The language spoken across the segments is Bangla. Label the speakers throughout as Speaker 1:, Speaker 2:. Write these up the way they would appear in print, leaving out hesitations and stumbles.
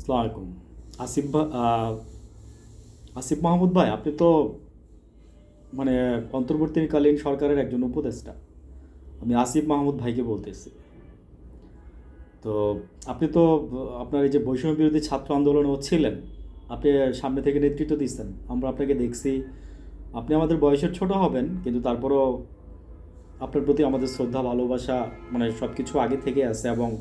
Speaker 1: আসসালামু আলাইকুম। আসিফ আসিফ মাহমুদ ভাই, আপনি তো মানে অন্তর্বর্তীকালীন সরকারের একজন উপদেষ্টা। আমি আসিফ মাহমুদ ভাইকে বলতেছি। তো আপনি তো আপনার এই যে বৈষম্য বিরোধী ছাত্র আন্দোলনেও ছিলেন। আপনি সামনে থেকে নেতৃত্ব দিচ্ছেন, আমরা আপনাকে দেখছি। আপনি আমাদের বয়সের ছোট হবেন, কিন্তু তারপরও আপনার প্রতি আমাদের শ্রদ্ধা ভালোবাসা সব কিছু আগে থেকে আছে এবং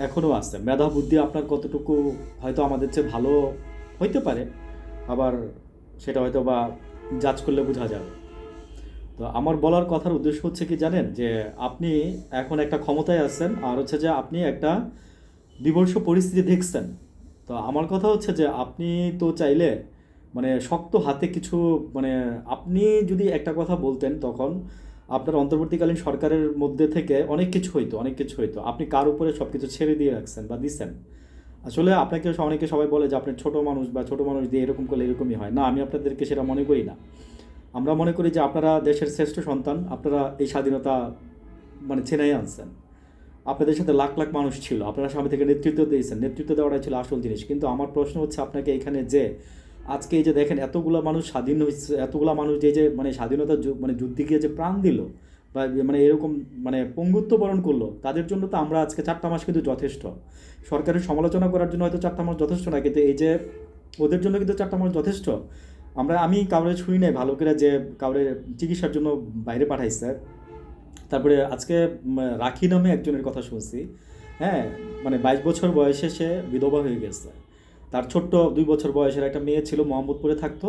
Speaker 1: এখনও আছে। মেধা বুদ্ধি আপনার কতটুকু হয়তো আমাদের চেয়ে ভালো হইতে পারে, আবার সেটা হয়তো বা জাজ করলে বোঝা যাবে। তো আমার বলার কথার উদ্দেশ্য হচ্ছে কি জানেন, যে আপনি এখন একটা ক্ষমতায় আছেন, আর হচ্ছে যে আপনি একটা বিভৎস পরিস্থিতি দেখছেন। তো আমার কথা হচ্ছে যে আপনি তো চাইলে শক্ত হাতে কিছু, মানে আপনি যদি একটা কথা বলতেন, তখন আপনার অন্তর্বর্তীকালীন সরকারের মধ্যে থেকে অনেক কিছু হইতো, অনেক কিছু হইতো। আপনি কার উপরে সব কিছু ছেড়ে দিয়ে রাখছেন বা দিচ্ছেন। আসলে আপনাকে অনেকে সবাই বলে যে আপনি ছোট মানুষ, বা ছোট মানুষ দিয়ে এরকম করলে এরকমই হয় না। আমি আপনাদেরকে সেটা মনে করি না। আমরা মনে করি যে আপনারা দেশের শ্রেষ্ঠ সন্তান, আপনারা এই স্বাধীনতা ছিনাই আনছেন। আপনাদের সাথে লাখ লাখ মানুষ ছিল, আপনারা সামনে থেকে নেতৃত্ব দিয়েছেন, নেতৃত্ব দেওয়াটাই ছিল আসল জিনিস। কিন্তু আমার প্রশ্ন হচ্ছে আপনাকে এখানে, যে আজকে এই যে দেখেন এতগুলা মানুষ স্বাধীন হয়েছে, এতগুলা মানুষ যে যে স্বাধীনতা যুদ্ধে গিয়ে যে প্রাণ দিল, বা এরকম পঙ্গুত্ব বরণ করলো, তাদের জন্য তো আমরা আজকে 4টা মাস কিন্তু যথেষ্ট। সরকারের সমালোচনা করার জন্য হয়তো 4টা মাস যথেষ্ট না, কিন্তু এই যে ওদের জন্য কিন্তু 4টা মাস যথেষ্ট। আমি কাউরে শুনি নাই ভালো করে যে কাউরে চিকিৎসার জন্য বাইরে পাঠাইছে। তারপরে আজকে রাখি নামে একজনের কথা শুনছি। হ্যাঁ, 22 বছর বয়সে সে বিধবা হয়ে গেছে। তার ছোট্ট 2 বছর বয়সের একটা মেয়ে ছিল, মোহাম্মদপুরে থাকতো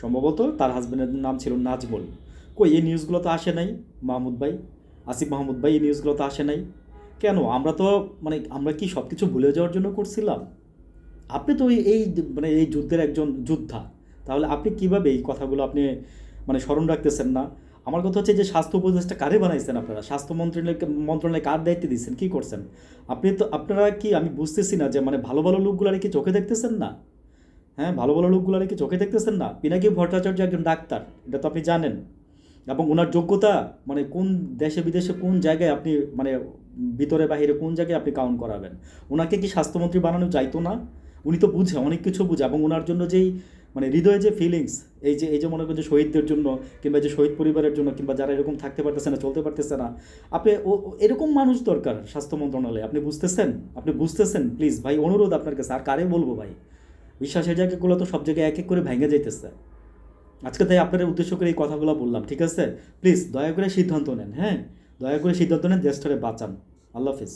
Speaker 1: সম্ভবত। তার হাজবেন্ডের নাম ছিল নাজমুল। কই এই নিউজগুলো তো আসে নাই মাহমুদ ভাই, আসিফ মাহমুদ ভাই, এই নিউজগুলো তো আসে নাই কেন? আমরা তো আমরা কি সব কিছু ভুলে যাওয়ার জন্য করছিলাম? আপনি তো এই এই যুদ্ধের একজন যোদ্ধা। তাহলে আপনি কিভাবে এই কথাগুলো আপনি স্মরণ রাখতেছেন না? আমার কথা হচ্ছে যে স্বাস্থ্য উপদেষ্টা কারে বানাইছেন আপনারা? স্বাস্থ্য মন্ত্রণালয়ে কার দায়িত্বে দিচ্ছেন, কি করছেন? আপনারা কি, আমি বুঝতেছি না যে ভালো ভালো লোকগুলারে কি চোখে দেখতেছেন না? হ্যাঁ, ভালো ভালো লোকগুলারে কি চোখে দেখতেছেন না? পিনাকি ভট্টাচার্য একজন ডাক্তার, এটা তো আপনি জানেন। এবং ওনার যোগ্যতা কোন দেশে বিদেশে কোন জায়গায় আপনি মানে ভিতরে বাহিরে কোন জায়গায় আপনি কাউন্ট করাবেন? ওনাকে কি স্বাস্থ্যমন্ত্রী বানানো যাইতো না? উনি তো বুঝে, অনেক কিছু বুঝে। এবং ওনার জন্য যেই হৃদয়ে যে ফিলিংস, এই যে মনে করেন যে শহীদদের জন্য, কিংবা যে শহীদ পরিবারের জন্য, কিংবা যারা এরকম থাকতে পারতেছে না, চলতে পারতেছে না, আপনি এরকম মানুষ দরকার স্বাস্থ্য মন্ত্রণালয়ে। আপনি বুঝতেছেন? আপনি বুঝতেছেন? প্লিজ ভাই, অনুরোধ আপনার কাছে। আর কারে বলবো ভাই, বিশ্বাসের জায়গাগুলো তো সব জায়গায় এক এক করে ভেঙে যাইতেছে। আজকে তাই আপনার উদ্দেশ্য করে এই কথাগুলো বললাম, ঠিক আছে? প্লিজ দয়া করে সিদ্ধান্ত নেন, হ্যাঁ, দয়া করে সিদ্ধান্ত নেন, দেশটারে বাঁচান। আল্লাহ হাফিজ।